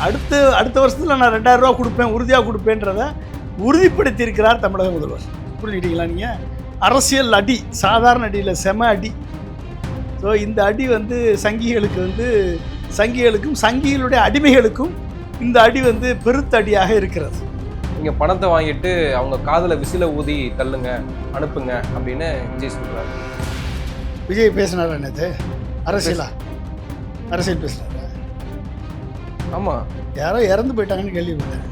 அடுத்த வருஷத்தில் நான் 2000 ரூபா கொடுப்பேன், உறுதியாக கொடுப்பேன்றத உறுதிப்படுத்தியிருக்கிறார் தமிழக முதல்வர். புரிஞ்சுக்கிட்டீங்களா நீங்கள்? அரசியல் அடி, சாதாரண அடியில் செம அடி. ஸோ இந்த அடி வந்து சங்கிகளுக்கும் சங்கிகளுடைய அடிமைகளுக்கும் இந்த அடி வந்து பெருத்த அடியாக இருக்கிறது. நீங்கள் பணத்தை வாங்கிட்டு அவங்க காதில் விசில ஊதி தள்ளுங்க, அனுப்புங்க அப்படின்னு விஜய் சொல்கிறாரு. விஜய் பேசினாரா நேற்று? அரசியல் பேசினாரா? ஆமாம், யாரோ இறந்து போயிட்டாங்கன்னு கேள்விப்பட்டேன்.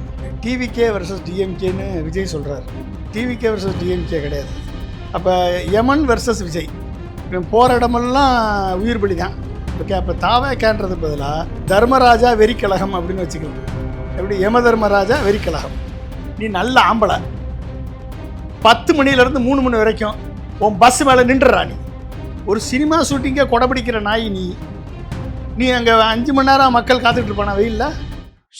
டிவிகே வர்சஸ் டிஎம்கேன்னு விஜய் சொல்கிறார். டிவிகே வர்சஸ் டிஎம்கே கிடையாது. அப்போ யமன் வர்சஸ் விஜய், போகிற இடமெல்லாம் உயிர் பலி தான். ஓகே, அப்போ தாவேக்கான்றது பதிலாக தர்மராஜா வெறிக்கழகம் அப்படின்னு வச்சுக்கலாம். எப்படி? யம தர்மராஜா வெறிக்கழகம். நீ நல்ல ஆம்பளை, 10 மணிலேருந்து 3 மணி வரைக்கும் உன் பஸ் மேலே நின்றுறா. நீ ஒரு சினிமா ஷூட்டிங்கை கொடைப்பிடிக்கிற நாய். நீ அங்கே 5 மணி நேரம் மக்கள் காத்துக்கிட்டு இருப்பானா வெயில்ல?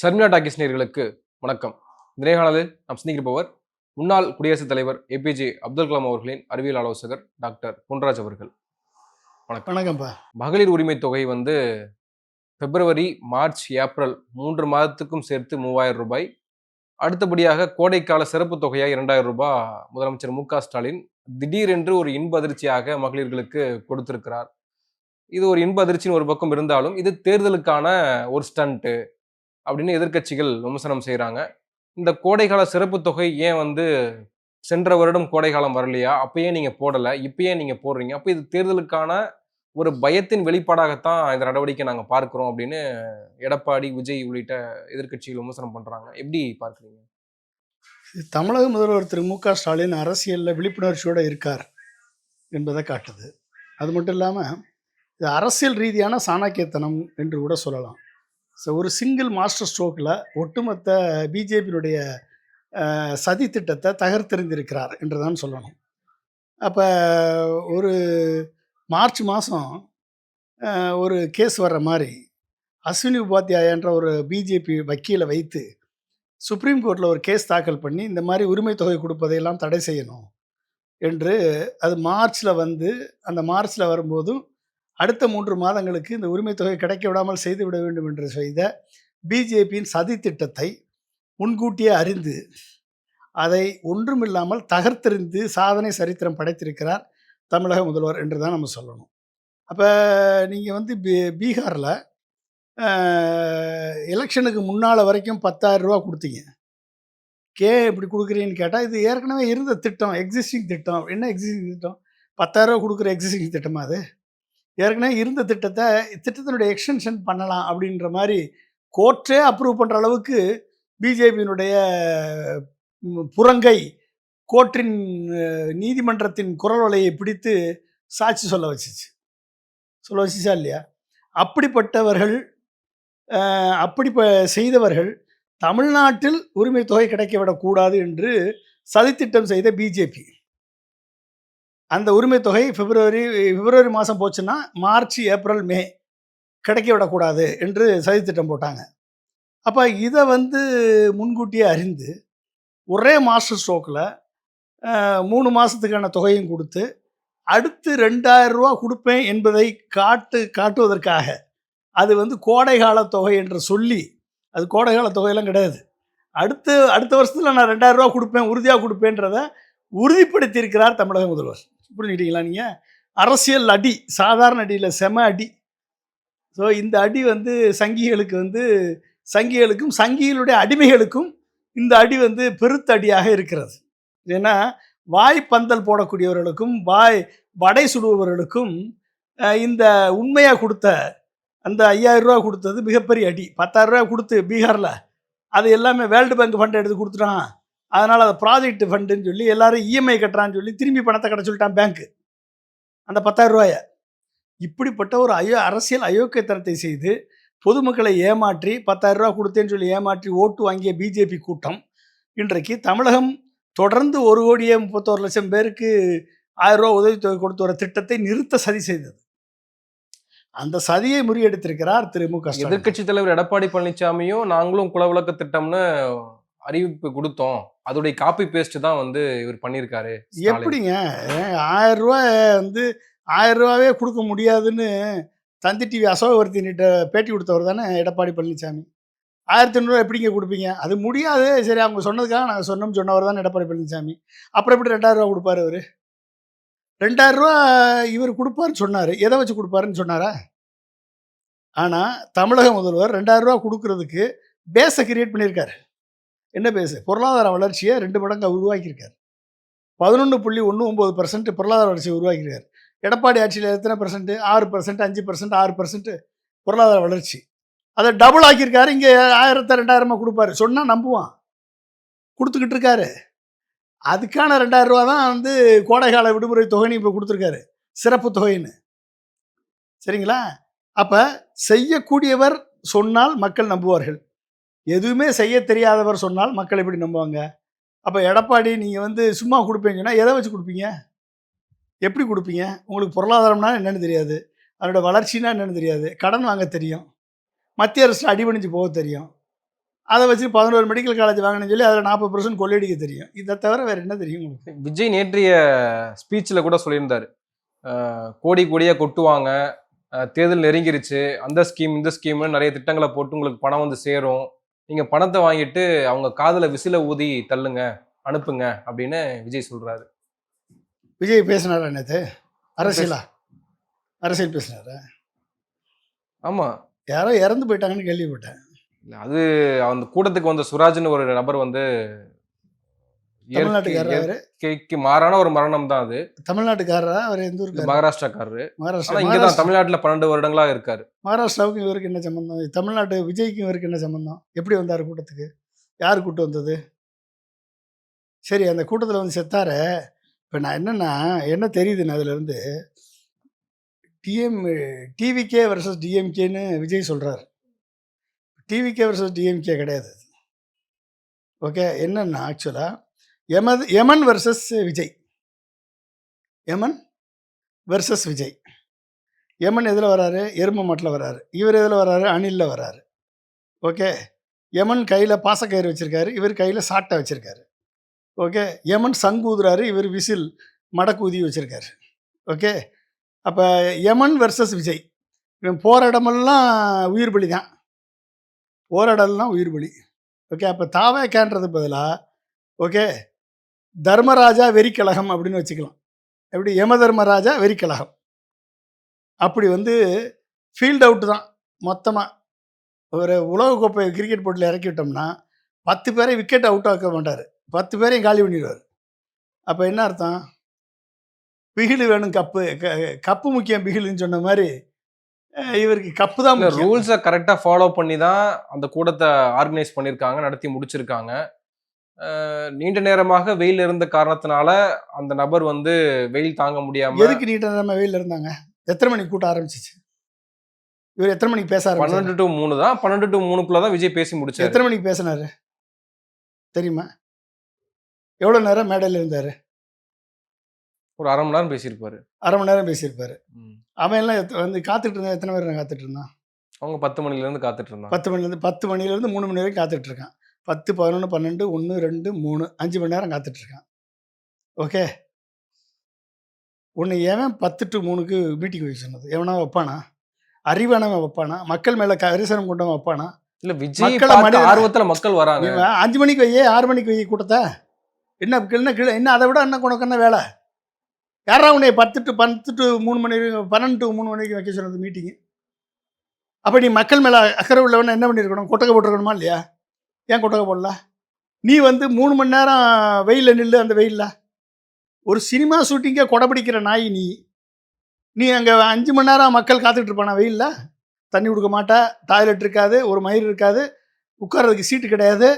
ஷர்மிளா டாக்கீஸ் நேயர்களுக்கு வணக்கம். இந்த நேர்காணலில் நாம் சிந்திக்கிறவர் முன்னாள் குடியரசுத் தலைவர் ஏபிஜே அப்துல் கலாம் அவர்களின் அறிவியல் ஆலோசகர் டாக்டர் பொன்ராஜ் அவர்கள். வணக்கம்ப்பா. மகளிர் உரிமை தொகை வந்து பிப்ரவரி, மார்ச், ஏப்ரல் 3 மாதத்துக்கும் சேர்த்து 3000 ரூபாய். அடுத்தபடியாக கோடைக்கால சிறப்பு தொகையாக 2000 ரூபாய் முதலமைச்சர் மு க ஸ்டாலின் திடீரென்று ஒரு இன்ப அதிர்ச்சியாக மகளிர்களுக்கு கொடுத்திருக்கிறார். இது ஒரு இன்ப அதிர்ச்சின்னு ஒரு பக்கம் இருந்தாலும் இது தேர்தலுக்கான ஒரு ஸ்டண்ட்டு அப்படின்னு எதிர்க்கட்சிகள் விமர்சனம் செய்கிறாங்க. இந்த கோடைக்கால சிறப்பு தொகை ஏன் வந்து சென்ற வருடம் கோடைக்காலம் வரலையா, அப்பயே நீங்கள் போடலை, இப்பயே நீங்கள் போடுறீங்க, அப்போ இது தேர்தலுக்கான ஒரு பயத்தின் வெளிப்பாடாகத்தான் இந்த நடவடிக்கை நாங்கள் பார்க்குறோம் அப்படின்னு எடப்பாடி, விஜய் உள்ளிட்ட எதிர்க்கட்சிகள் விமர்சனம் பண்ணுறாங்க. எப்படி பார்க்குறீங்க? தமிழக முதல்வர் திரு மு க ஸ்டாலின் அரசியலில் விழிப்புணர்ச்சியோடு இருக்கார் என்பதை காட்டுது. அது மட்டும் இல்லாமல் இது அரசியல் ரீதியான சாணக்கியத்தனம் என்று கூட சொல்லலாம். ஸோ ஒரு சிங்கிள் மாஸ்டர் ஸ்ட்ரோக்கில் ஒட்டுமொத்த பிஜேபியினுடைய சதி திட்டத்தை தகர்த்தெறிந்திருக்கிறார் என்று தான் சொல்லணும். அப்போ ஒரு மார்ச் மாதம் ஒரு கேஸ் வர்ற மாதிரி அஸ்வினி உபாத்யாயன்ற ஒரு பிஜேபி வக்கீலை வைத்து சுப்ரீம் கோர்ட்டில் ஒரு கேஸ் தாக்கல் பண்ணி இந்த மாதிரி உரிமை தொகை கொடுப்பதையெல்லாம் தடை செய்யணும் என்று அது மார்ச்சில் வந்து, அந்த மார்ச்சில் வரும்போதும் அடுத்த 3 மாதங்களுக்கு இந்த உரிமை தொகை கிடைக்க விடாமல் செய்துவிட வேண்டும் என்று செய்த பிஜேபியின் சதி திட்டத்தை முன்கூட்டியே அறிந்து அதை ஒன்றுமில்லாமல் தகர்த்தெறிந்து சாதனை சரித்திரம் படைத்திருக்கிறார் தமிழக முதல்வர் என்று தான் நம்ம சொல்லணும். அப்போ நீங்கள் வந்து பீகாரில் எலெக்ஷனுக்கு முன்னால் வரைக்கும் 10,000 ரூபா கொடுத்தீங்க. இப்படி கொடுக்குறீங்கன்னு கேட்டால் இது ஏற்கனவே இருந்த திட்டம், எக்ஸிஸ்டிங் திட்டம். என்ன எக்ஸிஸ்டிங் திட்டம்? 10,000 ரூபா கொடுக்குற எக்ஸிஸ்டிங் திட்டமாக அது? ஏற்கனவே இருந்த திட்டத்தினுடைய எக்ஸ்டென்ஷன் பண்ணலாம் அப்படின்ற மாதிரி கோர்ட்டே அப்ரூவ் பண்ணுற அளவுக்கு பிஜேபியினுடைய புறங்கை கோர்ட்டின் நீதிமன்றத்தின் குரல் வலையை பிடித்து சாட்சி சொல்ல வச்சுச்சா இல்லையா? அப்படிப்பட்டவர்கள், அப்படி செய்தவர்கள் தமிழ்நாட்டில் உரிமை தொகை கிடைக்கவிடக்கூடாது என்று சதித்திட்டம் செய்த பிஜேபி அந்த உரிமை தொகை பிப்ரவரி மாதம் போச்சுன்னா மார்ச், ஏப்ரல், மே கிடைக்க விடக்கூடாது என்று சதித்திட்டம் போட்டாங்க. அப்போ இதை வந்து முன்கூட்டியே அறிந்து ஒரே மாஸ்டர் ஸ்ட்ரோக்கில் 3 மாதத்துக்கான தொகையும் கொடுத்து அடுத்து 2000 ரூபா கொடுப்பேன் என்பதை காட்டுவதற்காக அது வந்து கோடைகால தொகை என்று சொல்லி, அது கோடைகால தொகையெல்லாம் கிடையாது. அடுத்த வருஷத்தில் நான் 2000 ரூபா கொடுப்பேன், உறுதியாக கொடுப்பேன்றத உறுதிப்படுத்தியிருக்கிறார் தமிழக முதல்வர். புரிஞ்சுக்கிட்டீங்களா நீங்கள்? அரசியல் அடி, சாதாரண அடியில் செம அடி. ஸோ இந்த அடி வந்து சங்கிகளுக்கும் சங்கிகளுடைய அடிமைகளுக்கும் இந்த அடி வந்து பெருத்த அடியாக இருக்கிறது. ஏன்னா வாய்ப்பந்தல் போடக்கூடியவர்களுக்கும் வடை சுடுபவர்களுக்கும் இந்த உண்மையாக கொடுத்த அந்த 5000 ரூபா கொடுத்தது மிகப்பெரிய அடி. 10,000 ரூபா கொடுத்து பீகாரில் அது எல்லாமே வேர்ல்டு பேங்க் ஃபண்ட் எடுத்து கொடுத்துட்டான், அதனால் அதை ப்ராஜெக்ட் ஃபண்டுன்னு சொல்லி எல்லாரும் இஎம்ஐ கட்டுறான்னு சொல்லி திரும்பி பணத்தை கடை சொல்லிட்டான் பேங்க்கு, அந்த 10,000 ரூபாயை. இப்படிப்பட்ட ஒரு அரசியல் அயோக்கியத்தனத்தை செய்து பொதுமக்களை ஏமாற்றி 10,000 ரூபா கொடுத்தேன்னு சொல்லி ஏமாற்றி ஓட்டு வாங்கிய பிஜேபி கூட்டம் இன்றைக்கு தமிழகம் தொடர்ந்து 1,31,00,000 பேருக்கு 1000 ரூபா உதவித்தொகை கொடுத்து வர திட்டத்தை நிறுத்த சதி செய்தது. அந்த சதியை முறியடித்திருக்கிறார் திரு மு க ஸ்டாலின். எதிர்க்கட்சி தலைவர் எடப்பாடி பழனிசாமியும் நாங்களும் குலவிளக்க திட்டம்னு அறிவிப்பு கொடுத்தோம், அதோடைய காப்பி பேஸ்ட் தான் வந்து இவர் பண்ணியிருக்காரு. எப்படிங்க 1000 ரூபா வந்து 1000 ரூபாவே கொடுக்க முடியாதுன்னு தந்தி டிவி அசோகவர்த்தினிட்ட பேட்டி கொடுத்தவர் தானே எடப்பாடி பழனிசாமி. ₹1500 எப்படிங்க கொடுப்பீங்க? அது முடியாது. சரி அவங்க சொன்னதுக்காக நாங்க சொன்னோம்னு சொன்னவர் தான் எடப்பாடி பழனிசாமி. அப்புறம் எப்படி ரூ. 2000 கொடுப்பாரு அவரு? ரூ. 2000 இவர் குடுப்பாருன்னு சொன்னாரு. எத வச்சு குடுப்பாருன்னு சொன்னாரா? ஆனா, தமிழக முதல்வர் ரூ. 2000 குடுக்குறதுக்கு பேஸ கிரியேட் பண்ணியிருக்காரு. என்ன பேஸு? பொருளாதார வளர்ச்சிய 2 மடங்கா உருவாக்கியிருக்காரு. 11.19% பொருளாதார வளர்ச்சிய உருவாக்கியிருக்காரு. எடப்பாடி ஆட்சியில எத்தன பெர்சென்ட்? 6%, 5%, 6% பொருளாதார வளர்ச்சி. அத டபுள் ஆக்கியிருக்காரு. இங்க 1000 2000 குடுப்பாரு. சொன்னா நம்புவான். குடுத்துக்கிட்டு இருக்காரு. அதுக்கான ரூ. 2000 தான் வந்து கோடைகால விடுமுறை தொகைன்னு இப்ப குடுத்துருக்காரு. சிறப்பு தொகைன்னு. சரிங்களா? அப்ப செய்யக்கூடியவர் சொன்னால் மக்கள் நம்புவார்கள். எதுவுமே செய்ய தெரியாதவர் சொன்னால் மக்கள் எப்படி நம்புவாங்க? அப்ப எடப்பாடி நீங்க வந்து சும்மா குடுப்பேன்னு சொன்னா, எத வச்சு குடுப்பீங்க? எப்படி குடுப்பீங்க? உங்களுக்கு பொருளாதாரம்னா என்னன்னு தெரியாது. அதோட வளர்ச்சினா என்னன்னு தெரியாது. கடன் வாங்க தெரியும். மத்திய அரசு அடிபணிஞ்சு போக தெரியும். அத வச்சு 11 மெடிக்கல் காலேஜ் வாங்கணும்னு சொல்லி அதில 40% கொள்ளையடிக்க தெரியும். இத தவிர வேற என்ன தெரியும் உங்களுக்கு? விஜய் நேற்றைய ஸ்பீச்ல கூட சொல்லியிருந்தாரு. கோடி கோடியா கொட்டுவாங்க. தேர்தல் நெருங்கிருச்சு. அந்த ஸ்கீம், இந்த ஸ்கீம்னு நெறைய திட்டங்கள போட்டு உங்களுக்கு பணம் வந்து சேரும். நீங்க பணத்த வாங்கிட்டு அவங்க காதுல விசில ஊதி தள்ளுங்க, அனுப்புங்க அப்படின்னு விஜய் சொல்றாரு. விஜய் பேசினாரா நேத்து? பேச அரசியலா? அரசியல் பேசினாரா? ஆமா. யாரோ இறந்து போயிட்டாங்கன்னு கேள்விப்பட்டேன். இல்ல அது அந்த கூட்டத்துக்கு வந்த சுராஜ்ன்னு ஒரு நபர் வந்து தமிழ்நாட்டுக்காரரா அவரு? இயற்கைக்கு மாறான ஒரு மரணம் தான் அது. தமிழ்நாட்டுக்காரரா? அவரு எந்த இல்ல ஊருக்காரரு? மகாராஷ்டிராக்காரரு. மகாராஷ்டிரா. ஆனா இங்க தான் தமிழ்நாட்டுல 12 வருடங்களா இருக்காரு. மகாராஷ்டிராவுக்கும் இவருக்கு என்ன சம்மந்தம்? தமிழ்நாட்டு விஜய்க்கும் இவருக்கு என்ன சம்மந்தம்? எப்படி வந்தாரு கூட்டத்துக்கு? யாரு கூட்டு வந்தது? சரி அந்த கூட்டத்தில வந்து செத்தாரே, இப்ப நான் என்னன்னா, என்ன தெரியுதுன்னா அதுலருந்து, டிஎம் டிவிகே வெர்சஸ் டிஎம்கேன்னு விஜய் சொல்றாரு. டிவிகே வெர்சஸ் டிஎம்கே கிடையாது. ஓகே. என்னன்னா ஆக்சுவலா எமன் வெர்சஸ் விஜய். எமன் வெர்சஸ் விஜய். எமன் எதுல வராரு? எரும மாட்டுல வராரு. இவர் எதுல வராரு? அணில்ல வராரு. ஓகே. எமன் கையில பாசக்கயிறு வச்சிருக்காரு. இவர் கையில சாட்டை வச்சிருக்காரு. ஓகே. எமன் சங்கு ஊதுறாரு. இவர் விசில் மடக்கு ஊதி வச்சிருக்காரு. ஓகே. அப்ப எமன் வெர்சஸ் விஜய். இவன் போற இடமெல்லாம் உயிர் பலி தான். போற இடம்லாம் உயிர் பலி. ஓகே. அப்ப தாவேக்கான்றது பதிலா, ஓகே, தர்மராஜா வெறிக்கழகம் அப்படின்னு வச்சுக்கலாம். எப்படி? யம தர்மராஜா வெறிக்கழகம். அப்படி வந்து ஃபீல்ட் அவுட் தான் மொத்தமா. ஒரு உலகக்கோப்பை கிரிக்கெட் போட்டியில இறக்கி விட்டோம்னா, 10 பேரை விக்கெட் அவுட் ஆக்க மாட்டாரு. 10 பேரையும் காலி பண்ணிருவாரு. அப்ப என்ன அர்த்தம்? பிகிலு வேணும் கப்பு. கப்பு முக்கியம் பிகிலுன்னு சொன்ன மாரி, இவருக்கு கப்பு தான் இல்ல முக்கியம். ரூல்ஸ கரெக்ட்டா ஃபாலோ பண்ணி தான் அந்த கூட்டத்த ஆர்கனைஸ் பண்ணியிருக்காங்க. நடத்தி முடிச்சிருக்காங்க. நீண்ட நேரமாக வெயில் இருந்த காரணத்தினால, அந்த நபர் வந்து வெயில் தாங்க முடியாம எதுக்கு நீண்ட நேரமா வெயில்ல இருந்தாங்க? எத்தன மணிக்கு கூட்டம் ஆரம்பிச்சுச்சு? இவர் எத்தன மணிக்கு பேச ஆரம்பிச்சாரு? 12 டூ 3 தான். 12 டூ 3க்குள்ள தான் விஜய் பேசி முடிச்சாரு. எத்தன மணிக்கு பேசினாரு? தெரியுமா? எவ்வளோ நேரம் மேடையில இருந்தாரு? ஒரு 1/2 மணி நேரம் பேசியிருப்பாரு. 1/2 மணி நேரம் பேசியிருப்பாரு. ம். அவன் எல்லாம் வந்து காத்துட்டு இருந்தான். எத்தன பேர் காத்துட்டு இருந்தான்? அவங்க 10 மணிலேருந்து காத்துட்டு இருந்தாங்க. 10 மணிலேருந்து 3 மணி வரைக்கும் காத்துட்டு இருக்கான். 10, 11, 12, 1, 2, 3 5 மணி நேரம் காத்துட்டு இருக்கான். ஓகே. உன்னை எவன் 10 டூ 3க்கு மீட்டிங் வைக்க சொன்னது? எவனா வைப்பானா? அறிவானவன் வைப்பானா? மக்கள் மேல கரிசனம் கொண்டவன் வைப்பானா? இல்ல விஜய் மக்கள பார்த்த மனிதனா ஆர்வத்துல மக்கள் வராங்க. இவன் 5 மணிக்கு வை, 6 மணிக்கு வை கூட்டத்த. என்ன அதை விட என்ன உனக்கு என்ன வேலை? யாரா உன்னை 10 டூ 3 மணி 12 டூ 3 மணிக்கு வைக்க சொன்னது மீட்டிங்கு? அப்ப நீ மக்கள் மேல அக்கறை உள்ளவன என்ன பண்ணியிருக்கணும்? கொட்டகை போட்டிருக்கணுமா இல்லையா? ஏன் கொட்டகை போடல? நீ வந்து 3 மணி நேரம் வெயில்ல நில்லு. அந்த வெயில்ல ஒரு சினிமா ஷூட்டிங்கே கொடை பிடிக்கிற நாய் நீ. நீ அங்க 5 மணி நேரம் மக்கள் காத்துட்டு இருப்பானா வெயில்ல? தண்ணி குடுக்க மாட்ட, டாய்லெட் இருக்காது, ஒரு மயிர் இருக்காது, உட்கார்றதுக்கு சீட்டு கிடையாது,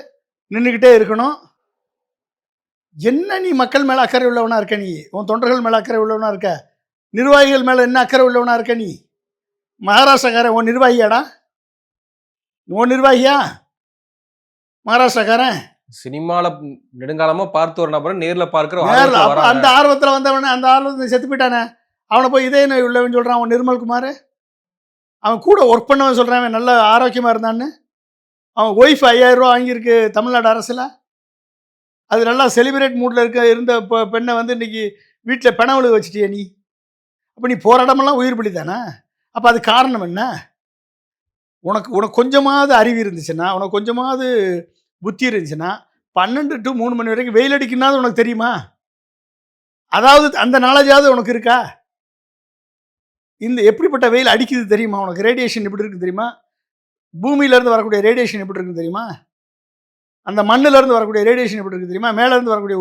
நின்னுக்கிட்டே இருக்கணும். என்ன நீ மக்கள் மேல அக்கறை உள்ளவனா இருக்க நீ? உன் தொண்டர்கள் மேல அக்கறை உள்ளவனா இருக்க? நிர்வாகிகள் மேல என்ன அக்கறை உள்ளவனா இருக்க நீ? மகாராஷ்டிரக்காரன் உன் நிர்வாகியாடா? உன் நிர்வாகியா மகாராஷ்டிரக்காரன்? சினிமால நெடுங்காலமா பார்த்து ஒரு நபரை நேர்ல பார்க்கிற நேர்ல ஆர்வத்துல அப்ப வராங்க. அந்த ஆர்வத்துல வந்தவன, அந்த ஆர்வத்துல செத்து போயிட்டானே, அவனை போய் இதய நோய் உள்ளவன் சொல்றான் அவன் நிர்மல்குமார். அவன் கூட ஒர்க் பண்ணவன் சொல்றான் அவன் நல்ல ஆரோக்கியமா இருந்தான்னு. அவன் ஒய்ஃப் 5000 ரூபா வாங்கியிருக்கு தமிழ்நாடு அரசுல. அது நல்லா செலிப்ரேட் மூட்ல இருந்த பெண்ணை வந்து இன்னைக்கு வீட்டுல பெணவழுக வச்சுட்டிய நீ. அப்ப நீ போற இடமெல்லாம் உயிர் பலி தானே? அப்ப அது காரணம் என்ன? உனக்கு உனக்கு கொஞ்சமாவது அறிவு இருந்துச்சுன்னா, உனக்கு கொஞ்சமாவது புத்தி இருந்துச்சுன்னா, 12 டூ 3 மணி வரைக்கும் வெயில் அடிக்கும்னாவது உனக்கு தெரியுமா? அதாவது அந்த நாலேஜாவது உனக்கு இருக்கா? இந்த எப்படிப்பட்ட வெயில் அடிக்குது தெரியுமா உனக்கு? ரேடியேஷன் எப்படி இருக்கு தெரியுமா? பூமியிலேருந்து வரக்கூடிய ரேடியேஷன் எப்படி இருக்குன்னு தெரியுமா? அந்த மண்ணுலேருந்து வரக்கூடிய ரேடியேஷன் எப்படி இருக்கு தெரியுமா? மேலேருந்து வரக்கூடிய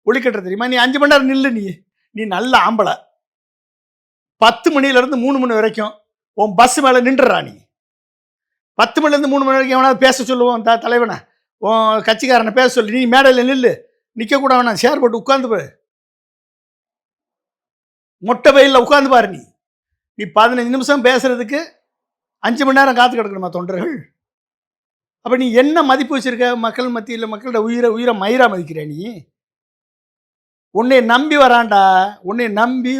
ஒளிக்கற்றை தெரியுமா? நீ 5 மணி நேரம் நில்லு நீ. நீ நல்ல ஆம்பளை. 10 மணிலேருந்து 3 மணி வரைக்கும் உன் பஸ் மேலே நின்றுறா நீ. 10 மணிலேருந்து 3 மணி வரைக்கும் எவனாவது பேச சொல்லுவோம் தலைவனை, உன் கட்சிக்காரனை பேச சொல்லி, நீ மேடையில் நில்லு. நிற்கக்கூட வேணாம், சேர் போட்டு உட்காந்து பாரு. மொட்டை வெயிலில் உட்காந்து பாரு நீ. நீ 15 நிமிஷம் பேசுறதுக்கு 5 மணி நேரம் காத்து கிடக்கணுமா தொண்டர்கள்? அப்போ நீ என்ன மதிப்பு வச்சிருக்க மக்கள் மத்தியில்? மக்களோட உயிரை மயிரா மதிக்கிற நீ? உன்னை நம்பி வரான்டா, உன்னை நம்பி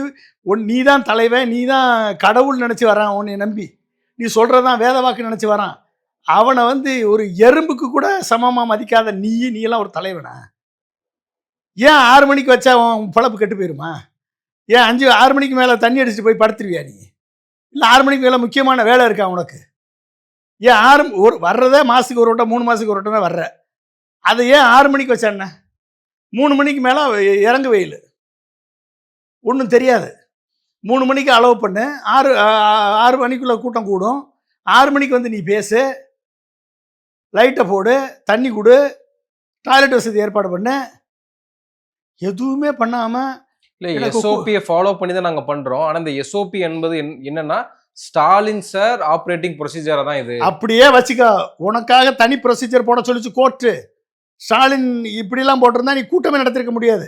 நீ தான் தலைவன், நீ தான் கடவுள் நினச்சி வரான். உன்னை நம்பி நீ சொல்கிறதான் வேத வாக்கு நினச்சி வரான். அவனை வந்து ஒரு எறும்புக்கு கூட சமமாக மதிக்காத நீ எல்லாம் ஒரு தலைவனா? ஏன் 6 மணிக்கு வச்சா உன் பழப்பு கெட்டு போயிருமா? ஏன் 6 மணிக்கு மேலே தண்ணி அடிச்சுட்டு போய் படுத்துருவியா நீ? இல்லை 6 மணிக்கு மேலே முக்கியமான வேலை இருக்கா உனக்கு? ஏன் வர்றதே மாதத்துக்கு ஒரு வட்டம் 3 மாதத்துக்கு ஒரு வட்டம் தான் வர்ற. அதை ஏன் 6 மணிக்கு வச்சாண்ணே? 3 மணிக்கு மேலே இறங்கு வெயில், ஒன்றும் தெரியாது. 3 மணிக்கு அலோவ் பண்ணு. 6 மணிக்குள்ளே கூட்டம் கூடும். 6 மணிக்கு வந்து நீ பேசு, லைட்டை போடு, தண்ணி கொடு, டாய்லெட் வசதி ஏற்பாடு பண்ணு. எதுவுமே பண்ணாமல் இல்லை, எஸ்ஓபியை ஃபாலோ பண்ணி தான் நாங்கள் பண்ணுறோம். ஆனால் இந்த எஸ்ஓபி என்பது என்னன்னா ஸ்டாலின் சார் ஆப்ரேட்டிங் ப்ரொசீஜரை தான் இது. அப்படியே வச்சுக்கோ. உனக்காக தனி ப்ரொசீஜர் போட சொல்லிச்சு கோர்ட்டு. ஸ்டாலின் இப்படிலாம் போட்டிருந்தா நீ கூட்டமே நடத்திருக்க முடியாது.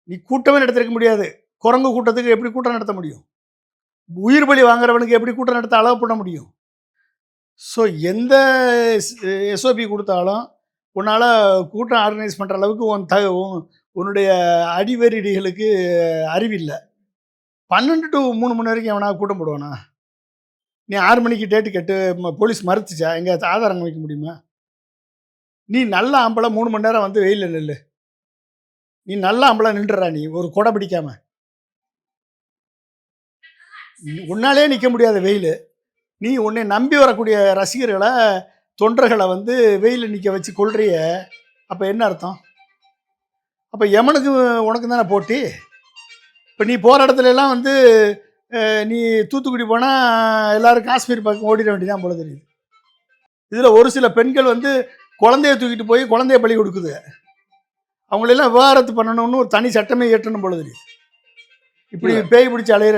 நீ கூட்டமே நடத்திருக்க முடியாது. குரங்கு கூட்டத்துக்கு எப்படி கூட்டம் நடத்த முடியும்? உயிர் பலி வாங்குறவனுக்கு எப்படி கூட்டம் நடத்த அலோவ் பண்ண முடியும்? ஸோ எந்த எஸ்ஓபி கொடுத்தாலும் உன்னால் கூட்டம் ஆர்கனைஸ் பண்ணுற அளவுக்கு உன்னுடைய அடிவெறிடிகளுக்கு அறிவில்லை. 12 டு 3 மணி வரைக்கும் எவனா கூட்டம் போடுவானா? நீ 6 மணிக்கு டேட்டு கேட்டு போலீஸ் மறுத்துச்சா? எங்கே ஆதாரம் வைக்க முடியுமா? நீ நல்ல ஆம்பளை 3 மணி நேரம் வந்து வெயிலில் நில்லு. நீ நல்ல ஆம்பளை நின்றுறா. நீ ஒரு கொடை பிடிக்காம உன்னாலே நிற்க முடியாத வெயில். நீ உன்னை நம்பி வரக்கூடிய ரசிகர்களை, தொண்டர்களை வந்து வெயிலில் நிற்க வச்சு கொள்றிய. அப்போ என்ன அர்த்தம்? அப்போ எமனுக்கு உனக்கு தானே போட்டி. இப்போ நீ போகிற இடத்துல எல்லாம் வந்து நீ தூத்துக்குடி போனால் எல்லோரும் காஷ்மீர் பக்கம் ஓடிட வேண்டியதான் போல தெரியுது. இதில் ஒரு சில பெண்கள் வந்து குழந்தைய தூக்கிட்டு போய் குழந்தைய பலி கொடுக்குது. அவங்களெல்லாம் விவாகரத்து பண்ணணும்னு ஒரு தனி சட்டமே ஏற்றணும் போல தெரியுது. இப்படி பேய் பிடிச்சி அலையிற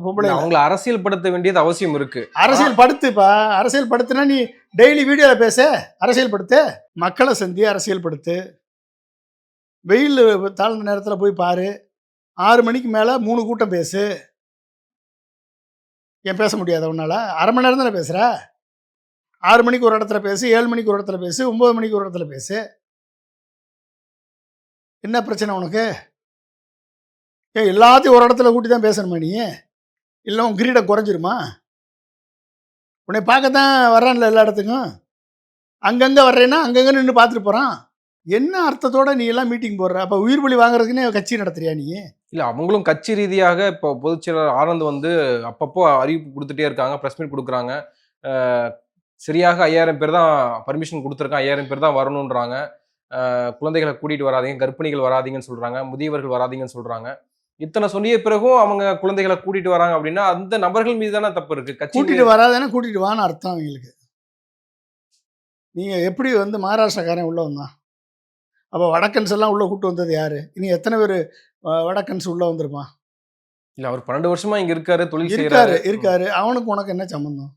பொம்பளை அவங்களை அரசியல் படுத்த வேண்டியது அவசியம் இருக்கு. அரசியல் படுத்துப்பா. அரசியல் படுத்துனா நீ டெய்லி வீடியோவில் பேச, அரசியல் படுத்து, மக்களை சந்தி அரசியல் படுத்து. வெயில் தாழ்ந்த நேரத்தில் போய் பாரு. 6 மணிக்கு மேலே 3 கூட்டம் பேசு. ஏன் பேச முடியாத உன்னால்? அரை மணி நேரம் தானே பேசுகிற. 6 மணிக்கு ஒரு இடத்துல பேசு, 7 மணிக்கு ஒரு இடத்துல பேசு, 9 மணிக்கு ஒரு இடத்துல பேசு. என்ன பிரச்சனை உனக்கு? ஏன் எல்லாத்தையும் ஒரு இடத்துல கூட்டி தான் பேசணுமா நீ? இல்லை உன் கிரீடம் குறைஞ்சிருமா? உன்னை பார்க்கத்தான் வர்றான்ல எல்லா இடத்துக்கும். அங்கங்கே வர்றேன்னா அங்கங்கே நின்று பார்த்துட்டு போகிறான். என்ன அர்த்தத்தோட நீ எல்லாம் மீட்டிங் போடுற? அப்போ உயிர் பலி வாங்குறதுக்குன்னே கட்சி நடத்துறியா நீ? இல்லை, அவங்களும் கட்சி ரீதியாக இப்போ பொதுச் செயலாளர் ஆனந்த் வந்து அப்பப்போ அறிவிப்பு கொடுத்துட்டே இருக்காங்க, ப்ரெஸ் மீட் கொடுக்குறாங்க. சரியாக 5000 பேர் தான் பர்மிஷன் கொடுத்துருக்காங்க, 5000 பேர் தான் வரணுன்றாங்க. குழந்தைகளை கூட்டிகிட்டு வராதீங்க, கர்ப்பிணிகள் வராதிங்கன்னு சொல்கிறாங்க, முதியவர்கள் வராதிங்கன்னு சொல்கிறாங்க. இத்தனை சொல்லிய பிறகும் அவங்க குழந்தைகளை கூட்டிகிட்டு வராங்க அப்படின்னா அந்த நபர்கள் மீது தானே தப்பு இருக்குது. கட்சி கூட்டிகிட்டு வராதுன்னா கூட்டிகிட்டு வான்னு அர்த்தம் அவங்களுக்கு. நீங்கள் எப்படி வந்து மகாராஷ்டிரக்காரன் உள்ளே வந்தான்? அப்போ வடக்கன்ஸ் எல்லாம் உள்ளே கூப்பிட்டு வந்தது யார்? இனி எத்தனை பேர் வடக்கன்ஸ் உள்ளே வந்திருப்பான்? இல்லை, அவர் 12 வருஷமாக இங்கே இருக்காரு, தொழில் இருக்காரு. அவனுக்கு உனக்கு என்ன சம்மந்தம்?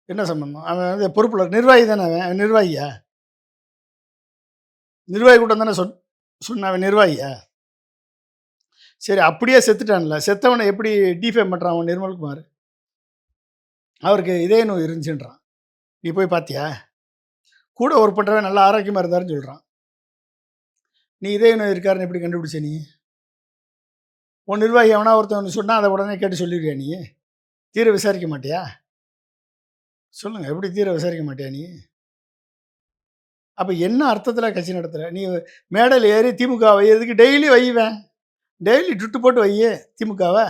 என்ன சம்பந்தம்? அவன் வந்து பொறுப்பில் நிர்வாகி தானே. அவன் நிர்வாகியா? நிர்வாகி கூட்டம் தானே சொன்ன. அவன் நிர்வாகியா? சரி, அப்படியே செத்துட்டான்ல. செத்தவனை எப்படி டிஃபேம் பண்ணுறான் அவன்? நிர்மல்குமார் அவருக்கு இதய நோய் இருந்துச்சுன்றான். நீ போய் பார்த்தியா? கூட ஒர்க் பண்ணுறவன் நல்லா ஆரோக்கியமாக இருந்தாருன்னு சொல்கிறான். நீ இதய நோய் இருக்காருன்னு எப்படி கண்டுபிடிச்ச நீ? உன் நிர்வாகி எவனா ஒருத்தவன் சொன்னால் அதை உடனே கேட்டு சொல்லிடுவியா நீ? தீர விசாரிக்க மாட்டியா? சொல்லுங்கள், எப்படி தீர விசாரிக்க மாட்டியா நீ? அப்போ என்ன அர்த்தத்தில் கட்சி நடத்துகிற நீ? மேடையில் ஏறி திமுகவை எதுக்கு டெய்லி வைவேன்? டெய்லி ட்விட்டு போட்டு வையே திமுகவை.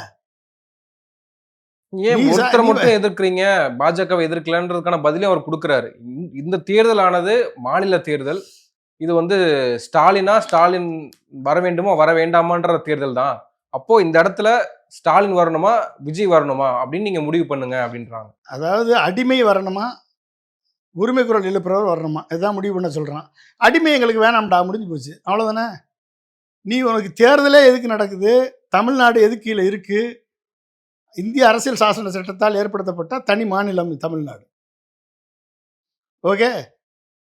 ஏன் நீ ஒருத்தரை மட்டும் எதிர்க்கிறீங்க, பாஜகவை எதிர்க்கலன்றதுக்கான பதிலையும் அவர் குடுக்குறாரு. இந்த தேர்தல் ஆனது மாநில தேர்தல். இது வந்து ஸ்டாலின் வர வேண்டுமா, வர வேண்டாமான்ற தேர்தல் தான். அப்போ இந்த இடத்துல ஸ்டாலின் வரணுமா, விஜய் வரணுமா அப்படின்னு நீங்க முடிவு பண்ணுங்க அப்படின்றாங்க. அதாவது அடிமை வரணுமா, உரிமை குரல் எழுப்புறவர் வரணுமா, இதுதான் முடிவு பண்ண சொல்றான். அடிமை எங்களுக்கு வேணாம்டா, முடிஞ்சு போச்சு, அவ்வளவுதானே. நீ உனக்கு தேர்தலே எதுக்கு நடக்குது, தமிழ்நாடு எதுக்கு கீழே இருக்கு, இந்திய அரசியல் சாசன சட்டத்தால் ஏற்படுத்தப்பட்ட தனி மாநிலம் தமிழ்நாடு. ஓகே,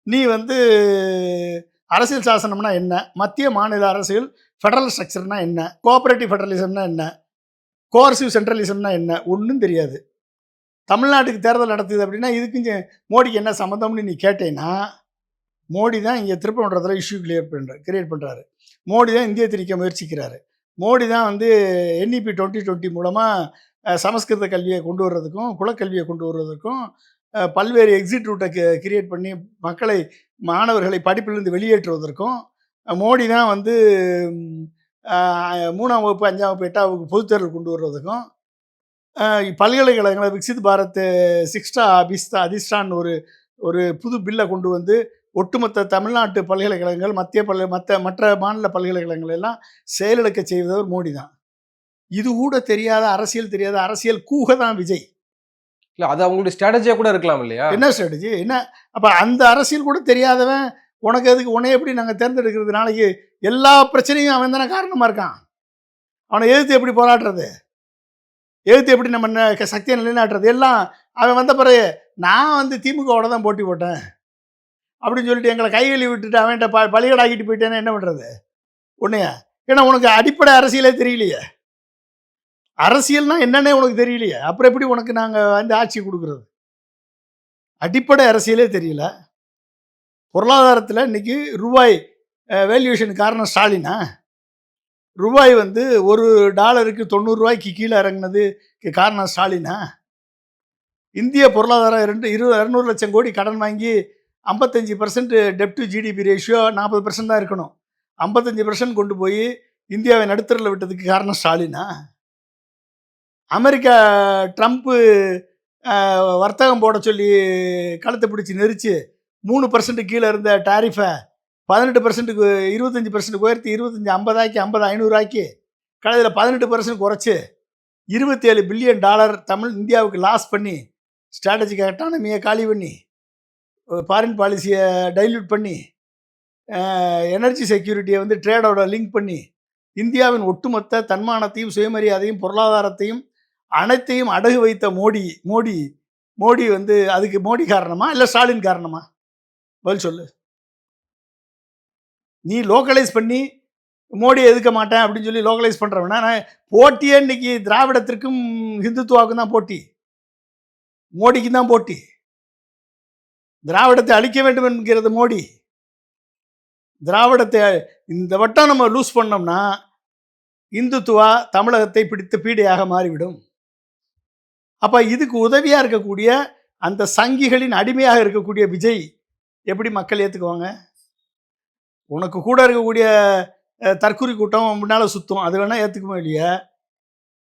நீ வந்து அரசியல் சாசனம்னா என்ன, மத்திய மாநில அரசியல் ஃபெடரல் ஸ்ட்ரக்சர்னா என்ன, கோஆபரேட்டிவ் ஃபெடரலிசம்னா என்ன, கோர்சிவ் சென்ட்ரலிசம்னா என்ன, ஒன்றும் தெரியாது. தமிழ்நாட்டுக்கு தேர்தல் நடத்துது அப்படின்னா இதுக்கு மோடிக்கு என்ன சம்மந்தம்னு நீ கேட்டேன்னா, மோடி தான் இங்கே திருப்பரங்குன்றத்தில் இஷ்யூ கிரியேட் பண்ணுறாரு. மோடி தான் இந்திய திணிக்க முயற்சிக்கிறாரு. மோடி தான் வந்து NEP 2020 மூலமாக சமஸ்கிருத கல்வியை கொண்டு வர்றதுக்கும் குலக்கல்வியை கொண்டு வருவதற்கும் பல்வேறு எக்ஸிட் ரூட்டை கிரியேட் பண்ணி மாணவர்களை படிப்பிலிருந்து வெளியேற்றுவதற்கும் மோடி தான் வந்து 3ஆம் வகுப்பு 5ஆம் வகுப்பு 8ஆம் வகுப்பு பொதுத்தேர்தல் கொண்டு வர்றதுக்கும் பல்கலைக்கழகங்களை விக்சித் பாரத் சிக்ஸ்டா அதிஷ்டான் ஒரு புது பில்லை கொண்டு வந்து ஒட்டுமொத்த தமிழ்நாட்டு பல்கலைக்கழகங்கள் மற்ற மாநில பல்கலைக்கழகங்கள் எல்லாம் செயலிழக்க செய்வதவர் மோடி தான். இது கூட தெரியாத அரசியல் கூக தான் விஜய். இல்ல அது அவங்களுடைய ஸ்ட்ராட்டஜியா கூட இருக்கலாம் இல்லையா? என்ன ஸ்ட்ராட்டஜி என்ன? அப்ப அந்த அரசியல் கூட தெரியாதவன் உனக்கு எதுக்கு, உன்னை எப்படி நாங்கள் தேர்ந்தெடுக்கிறது? நாளைக்கு எல்லா பிரச்சனையும் அவன் தானே காரணமா இருக்கான். அவனை எதிர்த்து எப்படி போராடுறது, எதிர்த்து எப்படி நம்ம சக்தியை நிலைநாட்டுறது? எல்லாம் அவன் வந்த பிறகு நான் வந்து திமுகவோட தான் போட்டி போட்டேன் அப்படின்னு சொல்லிட்டு எங்களை கைகழி விட்டுட்டு அவன்கிட்ட பலிகடாக்கிட்டு போயிட்டேன்னு என்ன பண்ணுறது உன்னைய? ஏன்னா உனக்கு அடிப்படை அரசியலே தெரியலையே, அரசியல்னா என்னன்னே உனக்கு தெரியலையே, அப்புறம் எப்படி உனக்கு நாங்கள் வந்து ஆட்சி கொடுக்குறது? அடிப்படை அரசியலே தெரியல. பொருளாதாரத்தில் இன்னைக்கு ரூபாய் வேல்யூஷன் காரணம் ஸ்டாலினா? ரூபாய் வந்து $1 90 கீழே இறங்கினது காரணம் ஸ்டாலினா? இந்திய பொருளாதாரம் 200 லட்சம் கோடி கடன் வாங்கி 55% டெப்ட் டு GDP ரேஷியோ 40% தான் இருக்கணும். 55% கொண்டு போய் இந்தியாவை நடுத்தரில் விட்டதுக்கு காரணம் ஸ்டாலினா? அமெரிக்கா ட்ரம்ப்பு வர்த்தகம் போட சொல்லி கழுத்தை பிடிச்சி நெரிச்சு 3% கீழே இருந்த டாரிஃபை 18%க்கு 25% உயர்த்தி 25 50 ஆக்கி 50 500 ஆக்கி கடைசியில் 18% குறைச்சி $27 பில்லியன் இந்தியாவுக்கு லாஸ் பண்ணி ஸ்ட்ராட்டஜிக் எக்கானமியை காலி பண்ணி ஃபாரின் பாலிசியை டைல்யூட் பண்ணி எனர்ஜி செக்யூரிட்டியை வந்து ட்ரேடோட லிங்க் பண்ணி இந்தியாவின் ஒட்டுமொத்த தன்மானத்தையும் சுயமரியாதையும் பொருளாதாரத்தையும் அனைத்தையும் அடகு வைத்த மோடி வந்து அதுக்கு மோடி காரணமா இல்லை ஸ்டாலின் காரணமா? பதில் சொல்லு. நீ லோக்கலைஸ் பண்ணி மோடியை எதுக்க மாட்டேன் அப்படின்னு சொல்லி லோக்கலைஸ் பண்ணுறவனா? நான் போட்டியே இன்னைக்கு திராவிடத்திற்கும் ஹிந்துத்துவாவுக்கும் தான் போட்டி, மோடிக்கு தான் போட்டி. திராவிடத்தை அழிக்க வேண்டும் என்கிறது மோடி. திராவிடத்தை இந்த வட்டம் நம்ம லூஸ் பண்ணோம்னா இந்துத்துவா தமிழகத்தை பிடித்த பீடையாக மாறிவிடும். அப்போ இதுக்கு உதவியாக இருக்கக்கூடிய அந்த சங்கிகளின் அடிமையாக இருக்கக்கூடிய விஜய் எப்படி மக்கள் ஏற்றுக்குவாங்க? உனக்கு கூட இருக்கக்கூடிய தற்குறி கூட்டம் முன்னால் சுத்தம், அது வேணால் ஏற்றுக்குமே இல்லையா?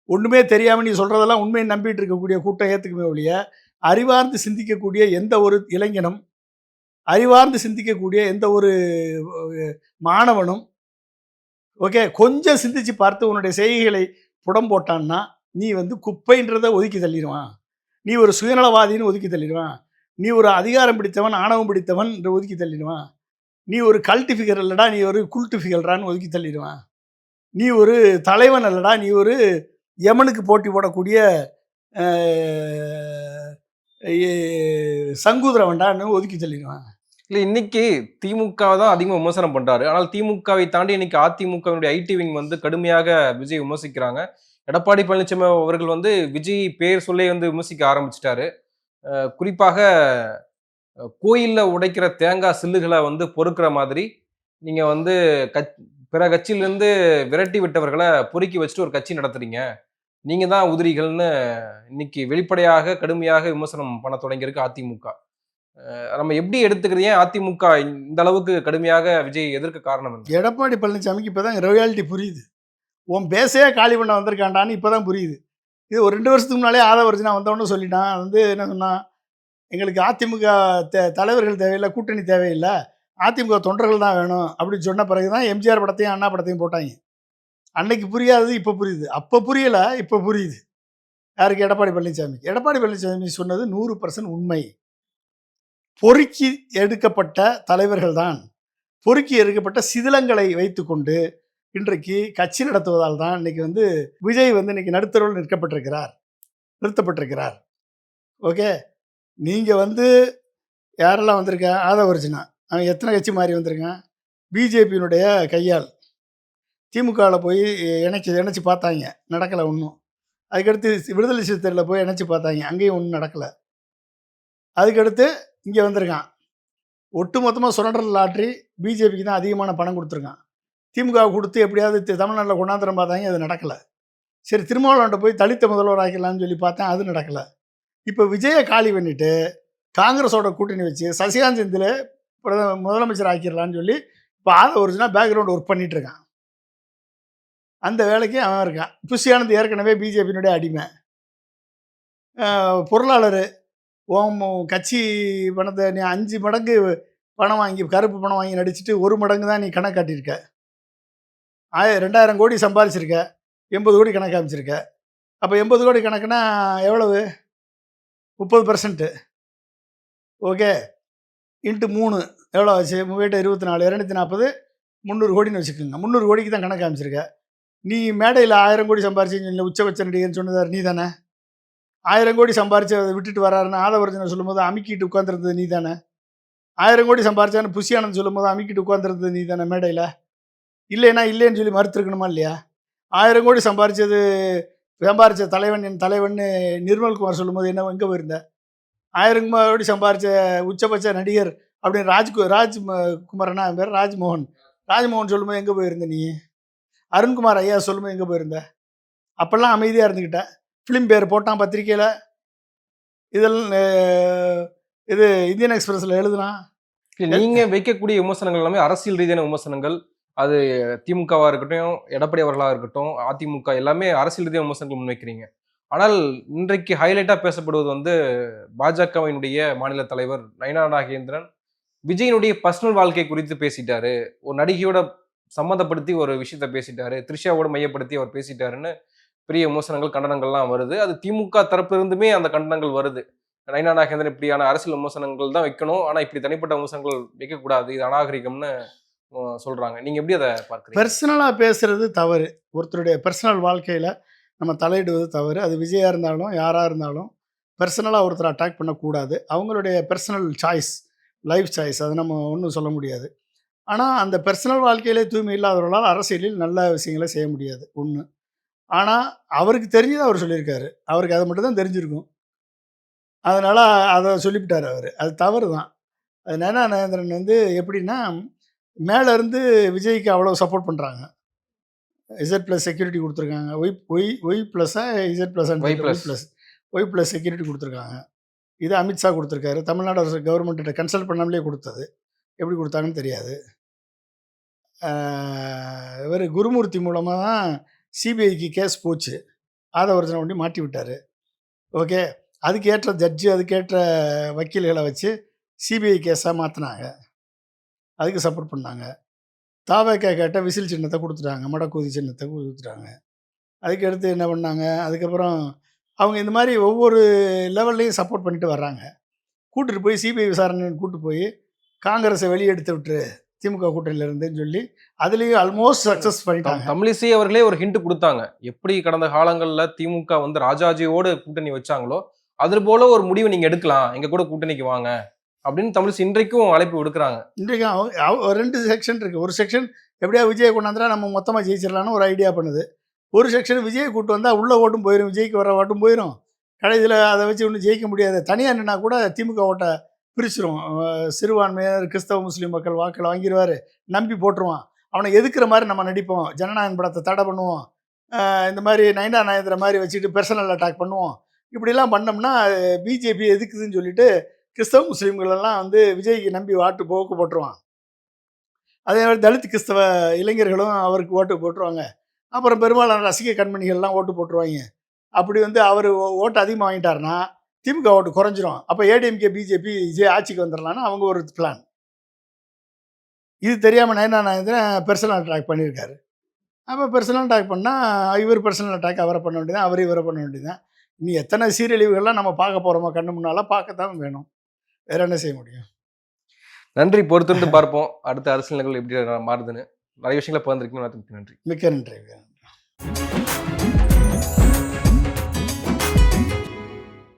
ஒன்றுமே தெரியாமல் நீ சொல்கிறதெல்லாம் உண்மையை நம்பிட்டு இருக்கக்கூடிய கூட்டம் ஏற்றுக்குமே இல்லையா? அறிவார்ந்து சிந்திக்கக்கூடிய எந்த ஒரு இளைஞனும், அறிவார்ந்து சிந்திக்கக்கூடிய எந்த ஒரு மாணவனும் ஓகே கொஞ்சம் சிந்திச்சு பார்த்து உன்னுடைய செய்கைகளை புடம் போட்டான்னா நீ வந்து குப்பைன்றதை ஒதுக்கி தள்ளிடுவான். நீ ஒரு சுயநலவாதின்னு ஒதுக்கி தள்ளிடுவான். நீ ஒரு அதிகாரம் பிடித்தவன், ஆணவம் பிடித்தவன் என்று ஒதுக்கி தள்ளிடுவான். நீ ஒரு கல்ட்டு ஃபிகர் இல்லடா, நீ ஒரு குல்ட்டு ஃபிகர்டான்னு ஒதுக்கி தள்ளிடுவான். நீ ஒரு தலைவன் அல்லடா, நீ ஒரு யமனுக்கு போட்டி போடக்கூடிய சங்கூதரவன்டான்னு ஒதுக்கி தள்ளிடுவான். இல்லை, இன்னைக்கு திமுக தான் அதிகமாக விமர்சனம் பண்றாரு. ஆனால் திமுகவை தாண்டி இன்னைக்கு அதிமுகவினுடைய ஐடி விங் வந்து கடுமையாக விஜய் விமர்சிக்கிறாங்க. எடப்பாடி பழனிசாமி அவர்கள் வந்து விஜய் பேர் சொல்லே வந்து விமர்சிக்க ஆரம்பிச்சிட்டாரு. குறிப்பாக கோயில்ல உடைக்கிற தேங்காய் சில்லுகளை வந்து பொறுக்கிற மாதிரி நீங்க வந்து பிற கட்சியிலிருந்து விரட்டி விட்டவர்களை பொறுக்கி வச்சுட்டு ஒரு கட்சி நடத்துறீங்க, நீங்க தான் உதிரிகள்னு இன்னைக்கு வெளிப்படையாக கடுமையாக விமர்சனம் பண்ண தொடங்கியிருக்கு அதிமுக. நம்ம எப்படி எடுத்துக்கிறீங்க? அதிமுக இந்த அளவுக்கு கடுமையாக விஜய் எதிர்க்க காரணம் என்ன? எடப்பாடி பழனிசாமிக்கு இப்பதான் ரியாலிட்டி புரியுது. உன் பேசையே காலி பண்ண வந்திருக்காண்டான்னு இப்பதான் புரியுது. இது ஒரு 2 வருஷத்துக்கு முன்னாலே ஆதவர்ஜுனா வந்தவொடனே சொல்லிட்டான். வந்து என்ன சொன்னான், எங்களுக்கு அதிமுக தலைவர்கள் தேவையில்ல, கூட்டணி தேவையில்ல. அதிமுக தொண்டர்கள் தான் வேணும் அப்படின்னு சொன்ன பிறகு தான் எம்ஜிஆர் படத்தையும், அண்ணா படத்தையும் போட்டாய்ங்க. அன்னைக்கு புரியாதது இப்ப புரியுது. அப்ப புரியல, இப்ப புரியுது. யாருக்கு? எடப்பாடி பழனிசாமிக்கு. எடப்பாடி பழனிசாமி சொன்னது 100% உண்மை. பொறுக்கி எடுக்கப்பட்ட தலைவர்கள் தான். பொறுக்கி எடுக்கப்பட்ட சிதிலங்களை வைத்துக்கொண்டு இன்றைக்கு கட்சி நடத்துவதால் தான் இன்னைக்கு வந்து விஜய் வந்து இன்னைக்கு நடுத்தருவில் நிறுத்தப்பட்டிருக்கிறார். ஓகே. நீங்க வந்து யாரெல்லாம் வந்திருக்கா? ஆதவர்ஜுனா. அவன் எத்தனை கட்சி மாறி வந்திருக்கான்? பிஜேபியினுடைய கையால். திமுகவுல போய் இணைச்சு பார்த்தாய்ங்க. நடக்கல ஒண்ணும். அதுக்கடுத்து விடுதலை சிறுத்தைகள்ல போய் இணைச்சு பார்த்தாய்ங்க. அங்கேயும் ஒண்ணும் நடக்கல. அதுக்கடுத்து இங்க வந்திருக்கான். ஒட்டுமொத்தமா சுரண்டல் லாட்டரி பிஜேபிக்கு தான் அதிகமான பணம் குடுத்துருக்கான். திமுகவுக்கு குடுத்து எப்படியாவது தமிழ்நாட்டுல கொண்டாந்துற பார்த்தாய்ங்க. அது நடக்கல. சரி, திருமாவளவன்ட்ட போய் தலித்த முதல்வர் ஆக்கிடலாம்னு சொல்லி பார்த்தேன். அது நடக்கல. இப்ப விஜய காலி பண்ணிட்டு, காங்கிரஸோட கூட்டணி வச்சு சசிகாந்த் செந்தில முதலமைச்சர் ஆக்கிடலாம்னு சொல்லி இப்ப ஆதவர்ஜுனா பேக்ரவுண்ட் ஒர்க் பண்ணிட்டு இருக்கான். அந்த வேலைக்கு அவன் இருக்கான். புஷி ஆனந்த் ஏற்கனவே பிஜேபியினுடைய அடிமை. பொருளாளர். உன் கட்சி பணத்தை நீ 5 மடங்கு பணம் வாங்கி, கருப்பு பணம் வாங்கி நடிச்சுட்டு 1 மடங்கு தான் நீ கணக்கு காட்டியிருக்க. 2000 கோடி சம்பாதிச்சிருக்க. 80 கோடி கணக்கு காமிச்சிருக்க. அப்ப 80 கோடி கணக்குனா எவ்வளவு? 30%. ஓகே. இன்ட்டு 3 எவ்வளோ ஆச்சு? 24, 240, 300 கோடின்னு வச்சுக்கோங்க. 300 கோடிக்கு தான் கணக்கு காமிச்சிருக்க. நீ மேடையில் 1000 கோடி சம்பாரிச்சின்னு உச்சபட்ச நடிகர்னு சொன்னதார் நீ தானே? 1000 கோடி சம்பாரிச்சு அதை விட்டுட்டு வராருன்னு ஆதவர்ஜுனா சொல்லும்போது அமுக்கிட்டு உட்காந்துருந்தது நீ தானே? 1000 கோடி சம்பாரிச்சான்னு புஷி ஆனந்த் சொல்லும்போது அமுக்கிட்டு உட்காந்துருந்தது நீ தானே மேடையில்? இல்லைன்னா இல்லைன்னு சொல்லி மறுத்துருக்கணுமா இல்லையா? 1000 கோடி சம்பாரிச்ச தலைவன் என் தலைவன் நிர்மல்குமார் சொல்லும்போது என்ன எங்கே போயிருந்த? 1000 கோடி சம்பாரிச்ச உச்சபட்ச நடிகர் அப்படின்னு குமாரனா பேர் ராஜ்மோகன் சொல்லும்போது எங்கே போயிருந்த நீ? அருண்குமார் ஐயா சொல்லும்போது எங்கே போயிருந்த? அப்பெல்லாம் அமைதியாக இருந்துக்கிட்ட. ஃபிலிம் பேர் போட்டான் பத்திரிக்கையில். இதெல்லாம் இது இந்தியன் எக்ஸ்பிரஸில் எழுதுனான். நீங்க வைக்கக்கூடிய விமர்சனங்கள் எல்லாமே அரசியல் ரீதியான விமர்சனங்கள். அது திமுகவா இருக்கட்டும், எடப்பாடி அவர்களா இருக்கட்டும், அதிமுக எல்லாமே அரசியல் ரீதியான விமர்சனங்கள் முன்வைக்கிறீங்க. ஆனால் இன்றைக்கு ஹைலைட்டா பேசப்படுவது வந்து பாஜகவினுடைய மாநில தலைவர் நயினா நாகேந்திரன் விஜயினுடைய பர்சனல் வாழ்க்கை குறித்து பேசிட்டாரு. ஒரு நடிகையோட சம்மந்தப்படுத்தி ஒரு விஷயத்த பேசிட்டாரு. த்ரிஷாவோட மையப்படுத்தி அவர் பேசிட்டாருன்னு பெரிய விமர்சனங்கள், கண்டனங்கள்லாம் வருது. அது திமுக தரப்புல இருந்துமே அந்த கண்டனங்கள் வருது. நயினா நாகேந்திரன் இப்படியான அரசியல் விமர்சனங்கள் தான் வைக்கணும். ஆனா இப்படி தனிப்பட்ட விமர்சனங்கள் வைக்கக்கூடாது. இது அநாகரிகம்னு சொல்றாங்க. நீங்க எப்படி அதை பார்க்குறீங்க? பெர்சனலாக பேசுறது தவறு. ஒருத்தருடைய பெர்சனல் வாழ்க்கையில் நம்ம தலையிடுவது தவறு. அது விஜயா இருந்தாலும் யாராக இருந்தாலும் பெர்சனலாக ஒருத்தர் அட்டாக் பண்ணக்கூடாது. அவங்களுடைய பெர்சனல் சாய்ஸ், லைஃப் சாய்ஸ். அதை நம்ம ஒன்றும் சொல்ல முடியாது. ஆனால் அந்த பெர்சனல் வாழ்க்கையிலே தூய்மை இல்லாதவர்களால் அரசியலில் நல்ல விஷயங்களை செய்ய முடியாது. ஒன்று. ஆனால் அவருக்கு தெரிஞ்சதை அவர் சொல்லியிருக்காரு. அவருக்கு அதை மட்டும் தான் தெரிஞ்சிருக்கும். அதனால் அதை சொல்லிவிட்டார் அவர். அது தவறு தான். அது நயனா நாகேந்திரன் வந்து எப்படின்னா, மேலேருந்து விஜய்க்கு அவ்வளோ சப்போர்ட் பண்ணுறாங்க. இசட்+ செக்யூரிட்டி கொடுத்துருக்காங்க. Y ப்ளஸ்ஸா Z ப்ளஸ்ஸான்னு Y plus security கொடுத்துருக்காங்க. இது அமித்ஷா கொடுத்துருக்காரு. தமிழ்நாடு அரசு கவர்மெண்ட்டிட்ட கன்சல்ட் பண்ணாமலே கொடுத்தது. எப்படி கொடுத்தாங்கன்னு தெரியாது. இவர் குருமூர்த்தி மூலமாக தான் சிபிஐக்கு கேஸ் போச்சு. ஆதவர்ஜுனா கொண்டு மாட்டி விட்டார். ஓகே. அதுக்கேற்ற ஜட்ஜு, அதுக்கேற்ற வக்கீல்களை வச்சு சிபிஐ கேஸாக மாற்றினாங்க. அதுக்கு சப்போர்ட் பண்ணாங்க. தாவேக்கா கேட்ட விசில் சின்னத்தை கொடுத்துட்டாங்க. மடக்கூதி சின்னத்தை கொடுத்துட்டாங்க. அதுக்கடுத்து என்ன பண்ணாங்க? அதுக்கப்புறம் அவங்க இந்த மாதிரி ஒவ்வொரு லெவல்லையும் சப்போர்ட் பண்ணிட்டு வர்றாங்க. கூட்டிட்டு போய் சிபிஐ விசாரணைன்னு கூப்பிட்டு போய் காங்கிரஸை வெளியெடுத்து விட்டுரு திமுக கூட்டணியிலிருந்துன்னு சொல்லி அதுலேயும் ஆல்மோஸ்ட் சக்ஸஸ் பண்ணிட்டாங்க. தமிழிசை அவர்களே ஒரு ஹிண்ட் கொடுத்தாங்க. எப்படி கடந்த காலங்களில் திமுக வந்து ராஜாஜியோடு கூட்டணி வச்சாங்களோ அது போல ஒரு முடிவை நீங்க எடுக்கலாம், எங்க கூட கூட்டணிக்கு வாங்க அப்படின்னு தமிழிசை இன்றைக்கும் அழைப்பு விடுக்கிறாங்க. இன்றைக்கும் 2 செக்ஷன் இருக்குது. ஒரு செக்ஷன் எப்படியா விஜயை கொண்டாந்துனா நம்ம மொத்தமாக ஜெயிச்சிடலான்னு ஒரு ஐடியா பண்ணுது. ஒரு செக்ஷன் விஜயை கூட்டு வந்தால் உள்ள ஓட்டும் போயிடும், விஜய்க்கு வர ஓட்டும் போயிடும். கடைசியில் அதை வச்சு ஒன்றும் ஜெயிக்க முடியாது. தனியாக நின்னா கூட திமுக ஓட்டை பிரிச்சிரும். சிறுபான்மையினர், கிறிஸ்தவ முஸ்லீம் மக்கள் வாக்களை வாங்கிடுவார், நம்பி போட்டுருவான். அவனை எதுக்குற மாதிரி நம்ம நடிப்போம், ஜனநாயகம் படத்தை தடை பண்ணுவோம், இந்த மாதிரி நயினா நாகேந்திரன் மாதிரி வச்சுட்டு பெர்சனல் அட்டாக் பண்ணுவோம். இப்படிலாம் பண்ணோம்னா பிஜேபி எதுக்குதுன்னு சொல்லிட்டு கிறிஸ்தவ முஸ்லீம்களெல்லாம் வந்து விஜய்க்கு நம்பி வாட்டு போக்கு போட்டுருவான். அதே மாதிரி தலித் கிறிஸ்தவ இளைஞர்களும் அவருக்கு ஓட்டு போட்டுருவாங்க. அப்புறம் பெரும்பாலான ரசிக கண்மணிகள்லாம் ஓட்டு போட்டுருவாங்க. அப்படி வந்து அவர் ஓட்டு அதிகமாக வாங்கிட்டாருன்னா திமுக ஓட்டு குறைஞ்சிரும். அப்போ ஏடிஎம்கே பிஜேபி ஆட்சிக்கு வந்துடலான்னு அவங்க ஒரு பிளான். இது தெரியாமல் நயனா நாகேந்திரன் பெர்சனல் அட்டாக் பண்ணியிருக்காரு. அப்போ பெர்சனல் அட்டாக் பண்ணால் இவர் பெர்சனல் அட்டாக் அவரை பண்ண வேண்டியதான், அவர் இவரை பண்ண வேண்டியதான். இனி எத்தனை சீரழிவுகள்லாம் நம்ம பார்க்க போகிறோமோ கண்ணு முன்னால் பார்க்கத்தான் வேணும். வேற என்ன செய்ய முடியும்? நன்றி. பொறுத்திருந்து பார்ப்போம். அடுத்த அரசியல் நிகழ்வு எப்படி மாறுதுன்னு. நிறைய விஷயங்களை பகிர்ந்திருக்கீங்க. நன்றி. மிக்க நன்றி.